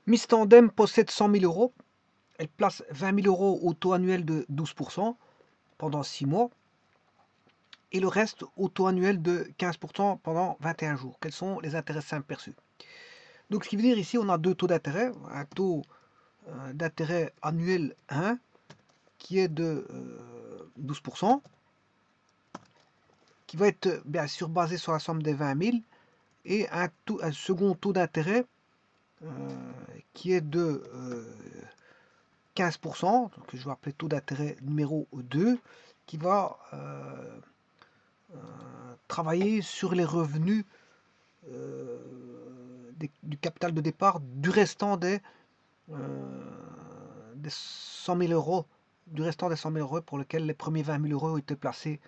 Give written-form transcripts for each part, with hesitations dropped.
Miss Tandem possède 100 000 euros. Elle place 20 000 euros au taux annuel de 12% pendant 6 mois. Et le reste au taux annuel de 15% pendant 21 jours. Quels sont les intérêts simples perçus? Donc ce qui veut dire ici, on a deux taux d'intérêt. Un taux d'intérêt annuel 1 qui est de 12%, qui va être bien sûr basé sur la somme des 20 000, et un second taux d'intérêt qui est de 15%, que je vais appeler taux d'intérêt numéro 2, qui va travailler sur les revenus du capital de départ du restant des 100 000 euros, du restant des 100 000 euros pour lesquels les premiers 20 000 euros ont été placés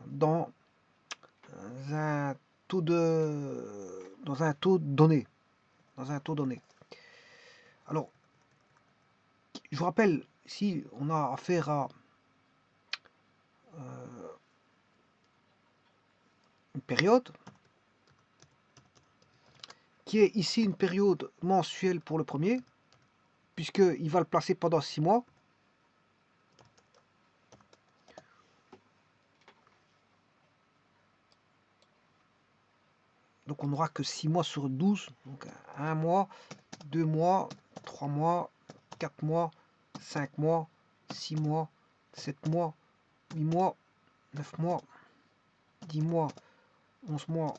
dans un taux donné. Alors, je vous rappelle, ici, on a affaire à une période qui est ici une période mensuelle pour le premier, puisqu'il va le placer pendant 6 mois. Donc on n'aura que 6 mois sur 12, donc 1 mois, 2 mois, 3 mois, 4 mois, 5 mois, 6 mois, 7 mois, 8 mois, 9 mois, 10 mois, 11 mois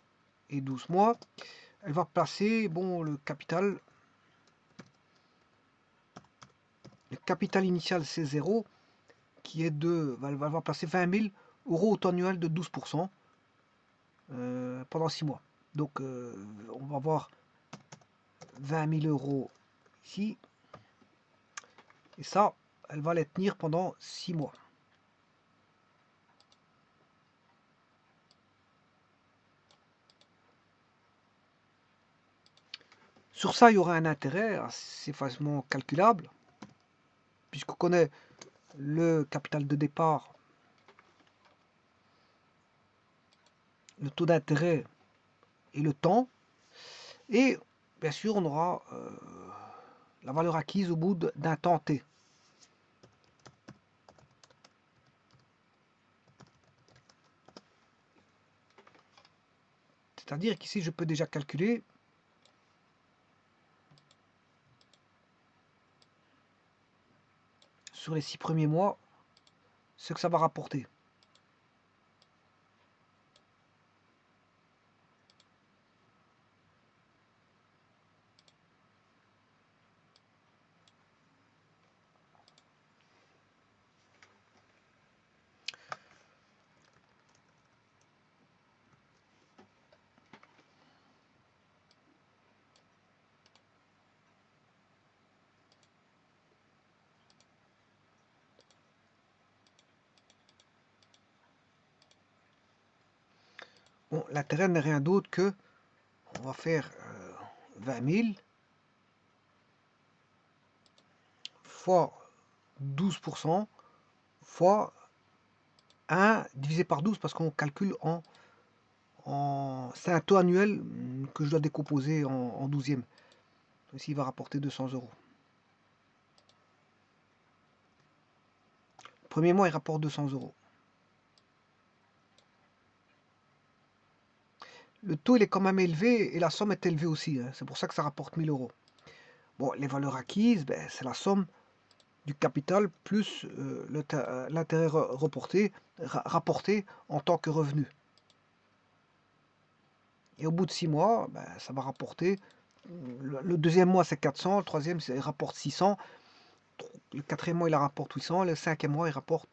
et 12 mois. Elle va placer, bon, le capital initial c'est 0, qui est de, elle va placer 20 000 euros au taux annuel de 12% pendant 6 mois. Donc on va avoir 20 000 euros ici, et ça, elle va les tenir pendant 6 mois. Sur ça, il y aura un intérêt assez facilement calculable, puisqu'on connaît le capital de départ, le taux d'intérêt et le temps. Et bien sûr, on aura la valeur acquise au bout d'un temps t. C'est-à-dire qu'ici, je peux déjà calculer sur les 6 premiers mois ce que ça va rapporter. Bon, l'intérêt n'est rien d'autre que, on va faire 20 000 fois 12% fois 1 divisé par 12, parce qu'on calcule c'est un taux annuel que je dois décomposer en 12e. Ici, il va rapporter 200 euros. Premier mois, il rapporte 200 euros. Le taux, il est quand même élevé et la somme est élevée aussi. Hein. C'est pour ça que ça rapporte 1000 euros. Bon, les valeurs acquises, ben, c'est la somme du capital plus l'intérêt rapporté en tant que revenu. Et au bout de 6 mois, ben, ça va rapporter. Le deuxième mois, c'est 400. Le troisième, il rapporte 600. Le quatrième mois, il rapporte 800. Le cinquième mois, il rapporte...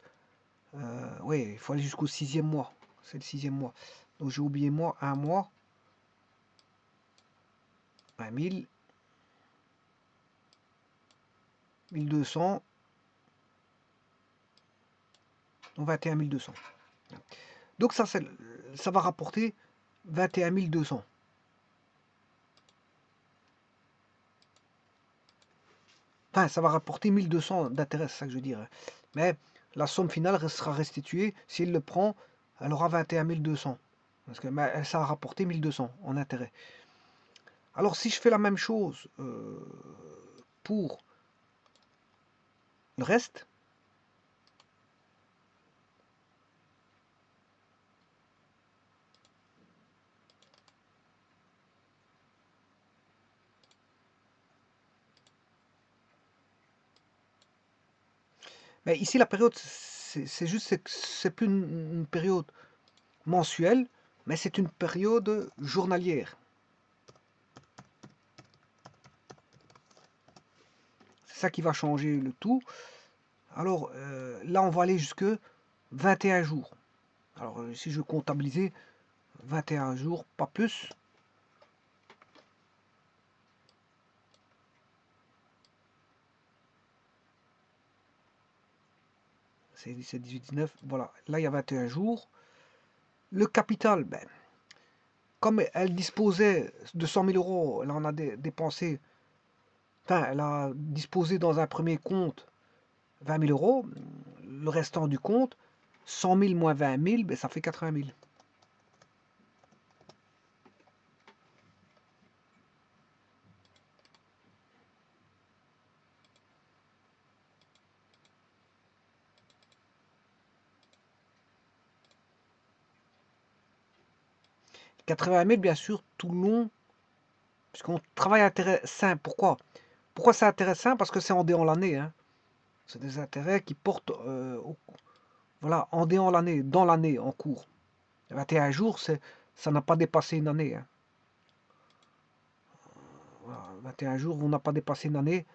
oui, il faut aller jusqu'au 6e mois. C'est le 6e mois. Donc j'ai oublié moi, un mois. 20 000. 1200. Donc 21 200. Donc ça va rapporter 21 200. Enfin, ça va rapporter 1200 d'intérêt, c'est ça que je veux dire. Mais la somme finale sera restituée. S'il le prend, elle aura 21 200. Parce que ça a rapporté 1200 en intérêt. Alors si je fais la même chose pour le reste, mais ici la période, c'est juste, c'est plus une période mensuelle, mais c'est une période journalière. C'est ça qui va changer le tout. Alors là, on va aller jusque 21 jours. Alors si je veux comptabiliser 21 jours, pas plus. C'est 17, 18, 19. Voilà, là il y a 21 jours. Le capital, ben, comme elle disposait de 100 000 euros, elle en a dépensé, enfin, elle a disposé dans un premier compte 20 000 euros. Le restant du compte, 100 000 moins 20 000, ben, ça fait 80 000. 80 000, bien sûr, tout le long, puisqu'on travaille à intérêt simple. Pourquoi c'est intéressant? Parce que c'est en dé en l'année. Hein. C'est des intérêts qui portent voilà, en dé en l'année, dans l'année en cours. 21 jours, ça n'a pas dépassé une année. Hein. Voilà, 21 jours, on n'a pas dépassé une année,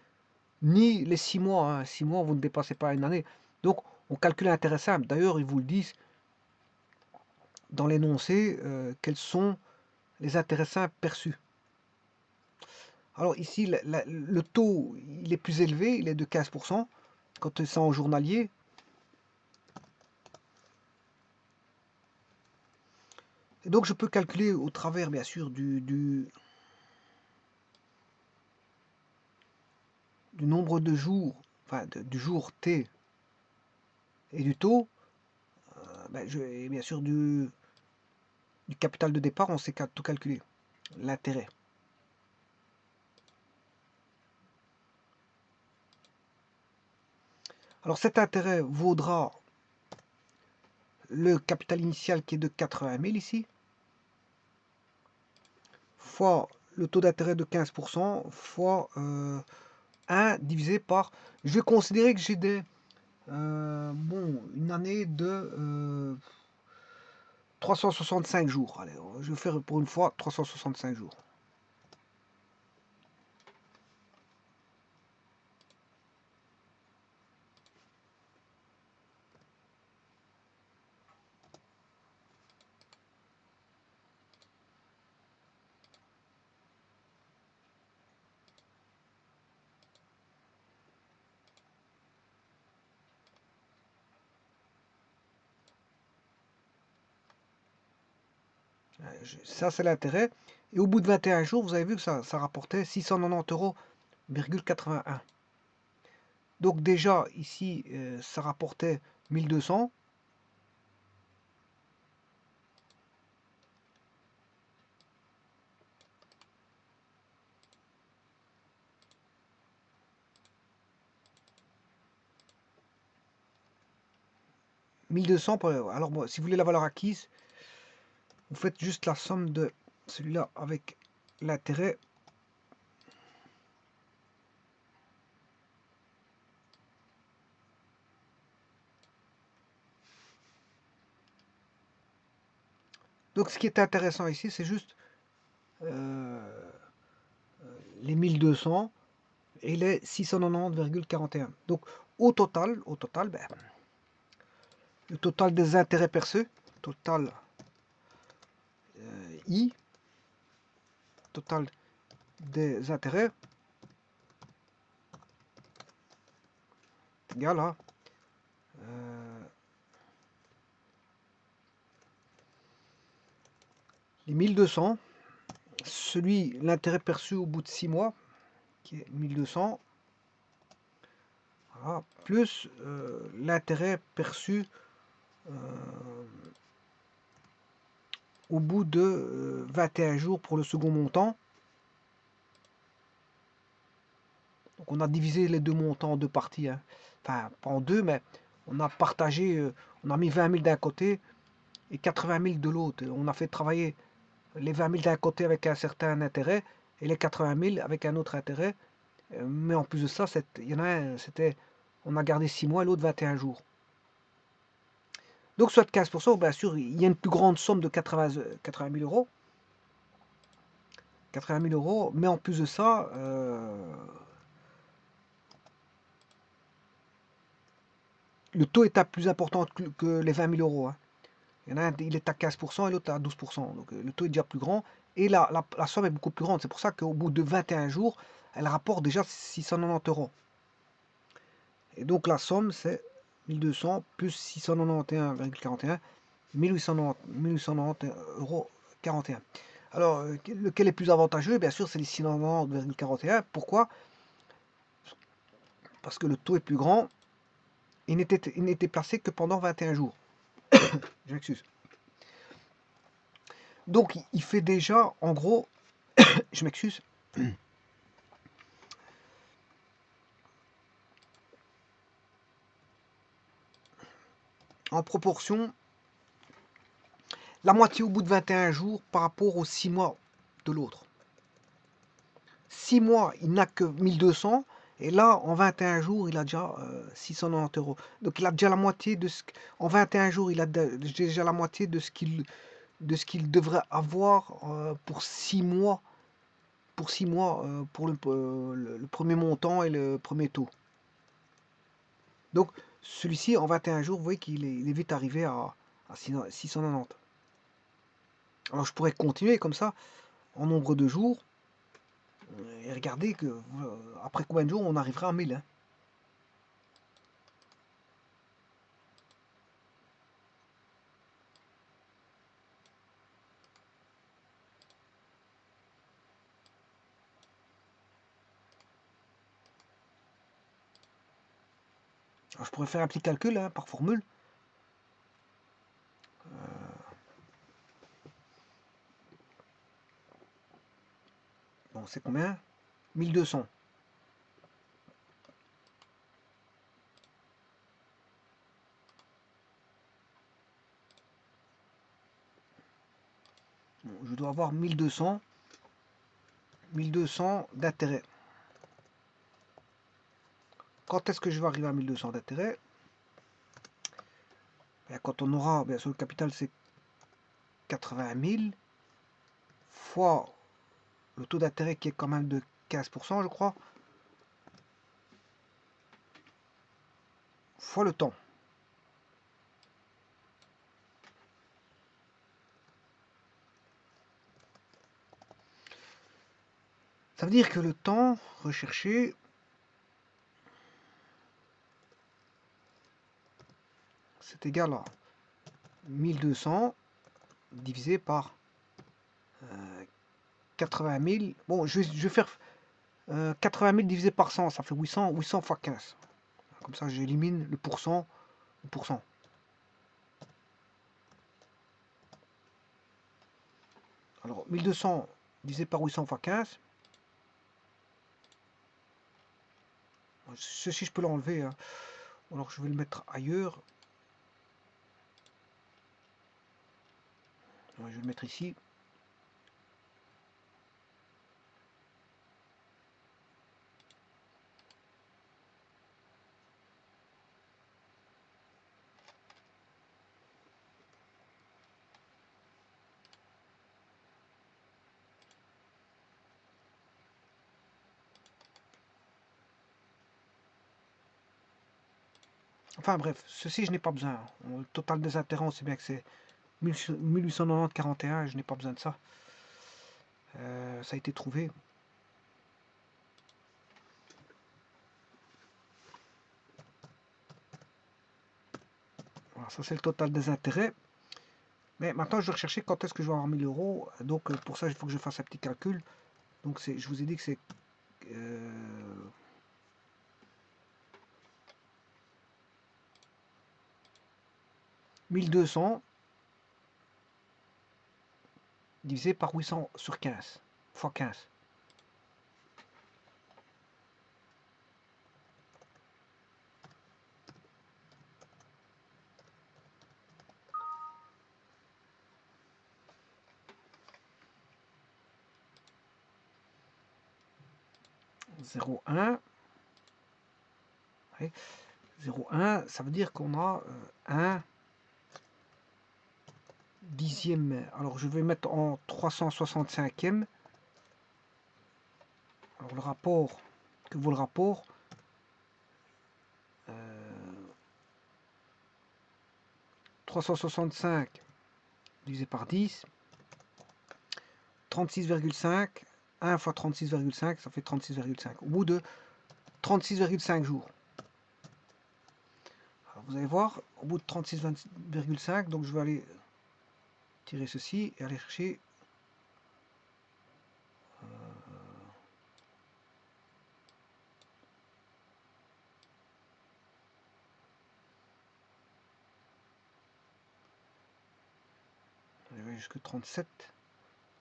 ni les 6 mois. Hein. 6 mois, vous ne dépassez pas une année. Donc, on calcule l'intérêt simple. D'ailleurs, ils vous le disent dans l'énoncé quels sont les intérêts simples perçus. Alors ici, le taux, il est plus élevé, il est de 15%, quand c'est en journalier. Et donc je peux calculer au travers, bien sûr, du nombre de jours, enfin du jour T et du taux, et bien sûr du capital de départ, on sait tout calculer, l'intérêt. Alors cet intérêt vaudra le capital initial qui est de 80 000 ici, fois le taux d'intérêt de 15%, fois 1 divisé par... Je vais considérer que j'ai une année de 365 jours. Allez, je vais faire pour une fois 365 jours. Ça, c'est l'intérêt. Et au bout de 21 jours, vous avez vu que ça rapportait 690,81 €. Donc déjà, ici, ça rapportait 1200. 1200. Alors, moi, si vous voulez la valeur acquise, vous faites juste la somme de celui-là avec l'intérêt. Donc, ce qui est intéressant ici, c'est juste les 1200 et les 690,41. Donc, au total, ben, le total des intérêts perçus, total I, total des intérêts, égal à les 1200, l'intérêt perçu au bout de 6 mois, qui est 1200, voilà, plus l'intérêt perçu au bout de 21 jours pour le second montant, Donc on a divisé les deux montants en deux parties, hein. Enfin, pas en deux, mais on a partagé, on a mis 20 000 d'un côté et 80 000 de l'autre. On a fait travailler les 20 000 d'un côté avec un certain intérêt et les 80 000 avec un autre intérêt. Mais en plus de ça, il y en a un, on a gardé 6 mois et l'autre 21 jours. Donc soit 15%, bien sûr, il y a une plus grande somme de 80 000 euros. 80 000 euros, mais en plus de ça, le taux est à plus important que les 20 000 euros, hein. Il y en a un, il est à 15% et l'autre à 12%. Donc le taux est déjà plus grand et la somme est beaucoup plus grande. C'est pour ça qu'au bout de 21 jours, elle rapporte déjà 690 euros. Et donc la somme, c'est 1200 plus 691,41, 1890 euros 41. Alors, lequel est plus avantageux? Bien sûr, c'est les 690,41. Pourquoi? Parce que le taux est plus grand. Il n'était placé que pendant 21 jours. Je m'excuse. Donc, il fait déjà, en gros, je m'excuse, en proportion, la moitié au bout de 21 jours par rapport aux 6 mois de l'autre. 6 mois, il n'a que 1200, et là, en 21 jours, il a déjà 690 euros. Donc, il a déjà la moitié de ce... En 21 jours, il a déjà la moitié de ce qu'il devrait avoir pour 6 mois, pour le premier montant et le premier taux. Donc, celui-ci, en 21 jours, vous voyez qu'il est vite arrivé à 690. Alors, je pourrais continuer comme ça, en nombre de jours, et regarder que après combien de jours on arrivera à 1000, hein. Alors, je pourrais faire un petit calcul, hein, par formule. Bon, c'est combien? 1200. Bon, je dois avoir 1200 d'intérêt. Quand est-ce que je vais arriver à 1200 d'intérêt? Quand on aura, bien sûr, le capital c'est 80 000 fois le taux d'intérêt qui est quand même de 15%, je crois, fois le temps. Ça veut dire que le temps recherché, c'est égal à 1200 divisé par 80 000. Bon, je vais faire 80 000 divisé par 100, ça fait 800, 800 fois 15. Comme ça, j'élimine le pourcent. Alors, 1200 divisé par 800 fois 15. Ceci, je peux l'enlever, hein. Alors, je vais le mettre ailleurs. Je vais le mettre ici. Enfin bref, ceci je n'ai pas besoin. Le total des intérêts, on sait bien que c'est 1890,41, je n'ai pas besoin de ça. Ça a été trouvé. Voilà, ça c'est le total des intérêts. Mais maintenant je vais rechercher quand est-ce que je vais avoir 1000 euros. Donc pour ça il faut que je fasse un petit calcul. Donc je vous ai dit que c'est 1200 divisé par 800 sur 15 fois 15. 0,1. Ouais, 0,1, ça veut dire qu'on a un dixième. Alors je vais mettre en 365e. Alors le rapport, que vaut le rapport 365 divisé par 10, 36,5, 1 fois 36,5, ça fait 36,5. Au bout de 36,5 jours. Alors vous allez voir, au bout de 36,5, donc je vais aller tirer ceci et aller chercher on va aller jusque 37.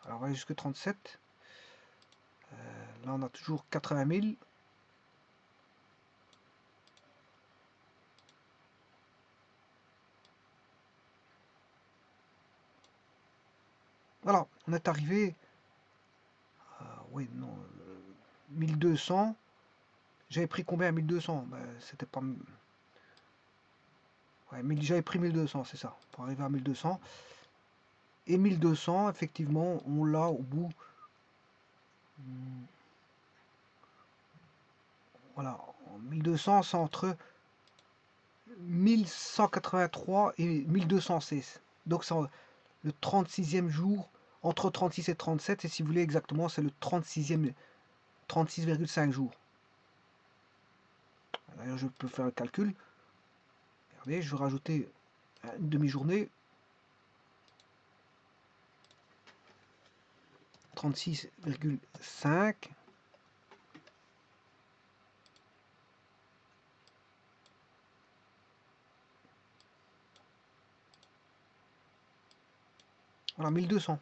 Alors on va aller jusque 37. Là on a toujours 80 000. Voilà, on est arrivé oui, non, 1200. J'avais pris combien à 1200? Ben, c'était pas. Ouais, j'avais pris 1200, c'est ça, pour arriver à 1200. Et 1200, effectivement, on l'a au bout. Voilà, 1200, c'est entre 1183 et 1216. Donc, c'est le 36e jour, entre 36 et 37. Et si vous voulez exactement, c'est le 36e, 36,5 jours. D'ailleurs, je peux faire le calcul. Regardez, je vais rajouter une demi-journée. 36,5. Voilà, 1200.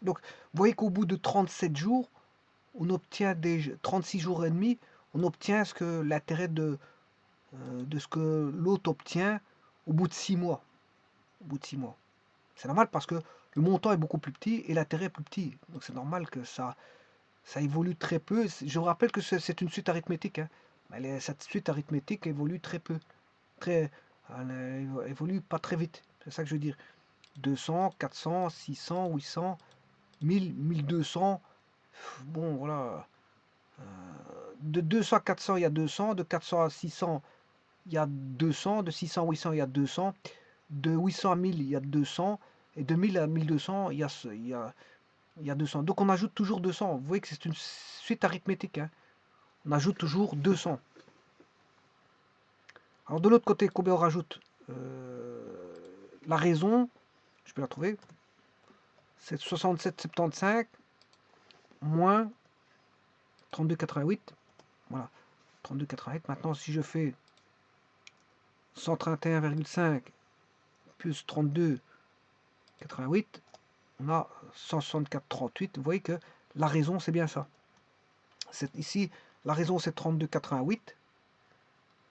Donc, vous voyez qu'au bout de 37 jours, on obtient des 36 jours et demi, on obtient ce que l'intérêt de ce que l'autre obtient au bout de 6 mois. Au bout de 6 mois. C'est normal parce que le montant est beaucoup plus petit et l'intérêt est plus petit. Donc c'est normal que ça évolue très peu. Je vous rappelle que c'est une suite arithmétique. Hein. Mais cette suite arithmétique évolue très peu. Elle évolue pas très vite. C'est ça que je veux dire. 200, 400, 600, 800, 1000, 1200. Bon, voilà. De 200 à 400, il y a 200. De 400 à 600, il y a 200. De 600 à 800, il y a 200. De 800 à 1000, il y a 200. Et de 1000 à 1200, il y a 200. Donc on ajoute toujours 200. Vous voyez que c'est une suite arithmétique. Hein. On ajoute toujours 200. Alors de l'autre côté, combien on rajoute la raison, je peux la trouver, c'est 67,75 moins 32,88. Voilà, 32,88. Maintenant, si je fais 131,5 plus 32,88, on a 164,38. Vous voyez que la raison, c'est bien ça. Ici, la raison, c'est 32,88,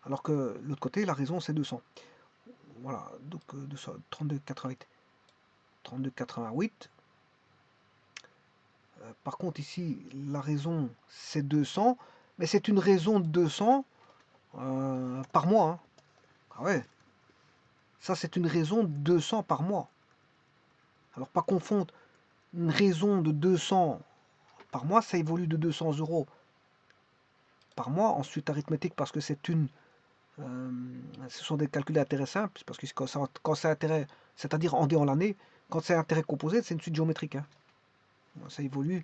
alors que l'autre côté, la raison, c'est 200. Voilà, donc 32,88. 32,88. Par contre, ici, la raison, c'est 200. Mais c'est une raison de 200 par mois. Hein. Ah ouais. Ça, c'est une raison de 200 par mois. Alors, pas confondre une raison de 200 par mois, ça évolue de 200 euros par mois. Ensuite, arithmétique, parce que c'est une... ce sont des calculs d'intérêt simples, parce que quand c'est intérêt, c'est-à-dire en en l'année, quand c'est intérêt composé, c'est une suite géométrique. Hein. Ça évolue...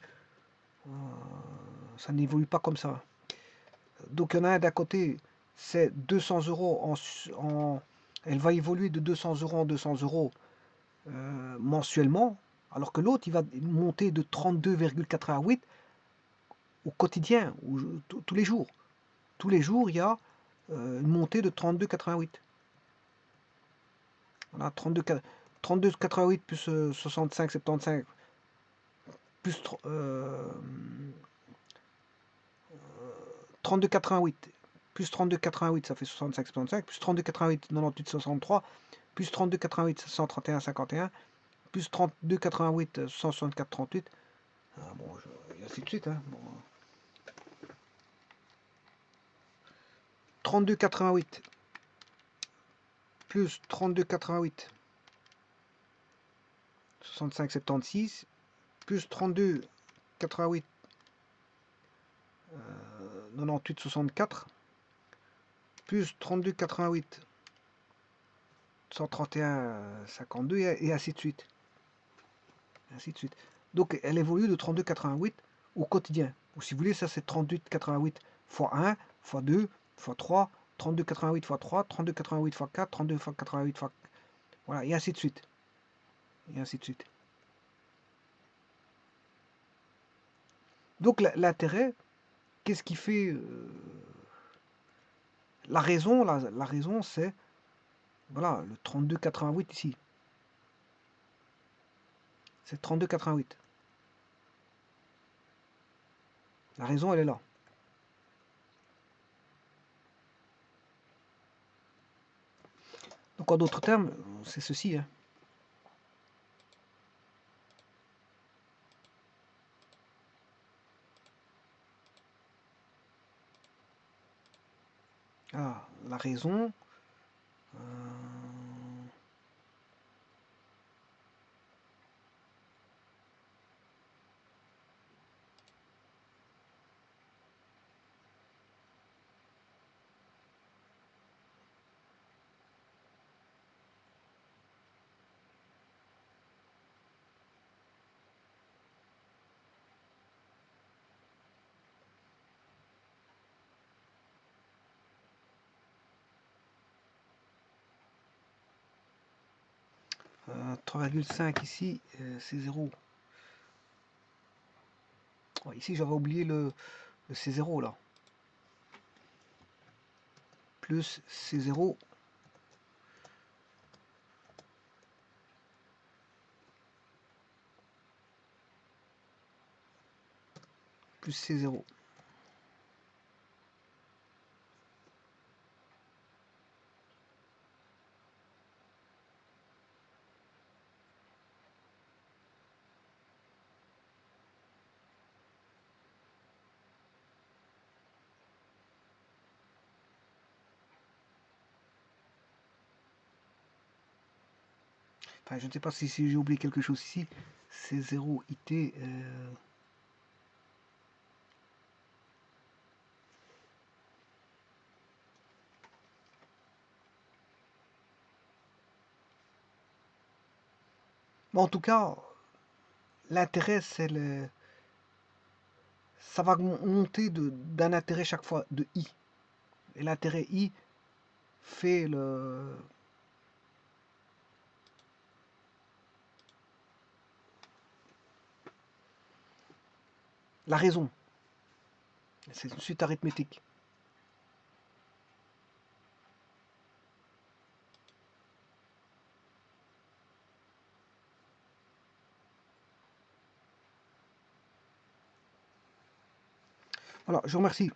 ça n'évolue pas comme ça. Donc il y en a un d'un côté, c'est 200 euros elle va évoluer de 200 euros en 200 euros mensuellement, alors que l'autre, il va monter de 32,88 au quotidien, tous les jours. Tous les jours, il y a une montée de 32,88. Voilà, 32,88 plus 65,75 plus 32,88 plus 32,88, ça fait 65,75, plus 32,88, 98,63, plus 32,88, 131,51, plus 32,88, 164,38. Ah, bon, et ainsi de suite. Hein. Bon. 32,88 plus 32,88, 65,76, plus 32,88, 98,64, plus 32,88, 131,52 et ainsi de suite. Ainsi de suite. Donc elle évolue de 32,88 au quotidien. Ou si vous voulez, ça c'est 38,88 fois 1, fois 2, fois 3, 32,88 fois 3, 32,88 fois 4, 32,88 fois... Voilà, et ainsi de suite. Et ainsi de suite. Donc l'intérêt, qu'est-ce qui fait... la raison, la raison c'est... Voilà, le 32,88 ici. C'est 32,88. La raison, elle est là. Donc en d'autres termes, c'est ceci. Hein. Ah, la raison... euh, 3,5 ici, c'est 0. Oh, ici, j'avais oublié le C0 là. Plus C0. Plus C0. Enfin, je ne sais pas si j'ai oublié quelque chose ici. C0 IT. Bon, en tout cas, l'intérêt, c'est le... Ça va monter d'un intérêt chaque fois de I. Et l'intérêt I fait la raison. C'est une suite arithmétique. Voilà, je vous remercie.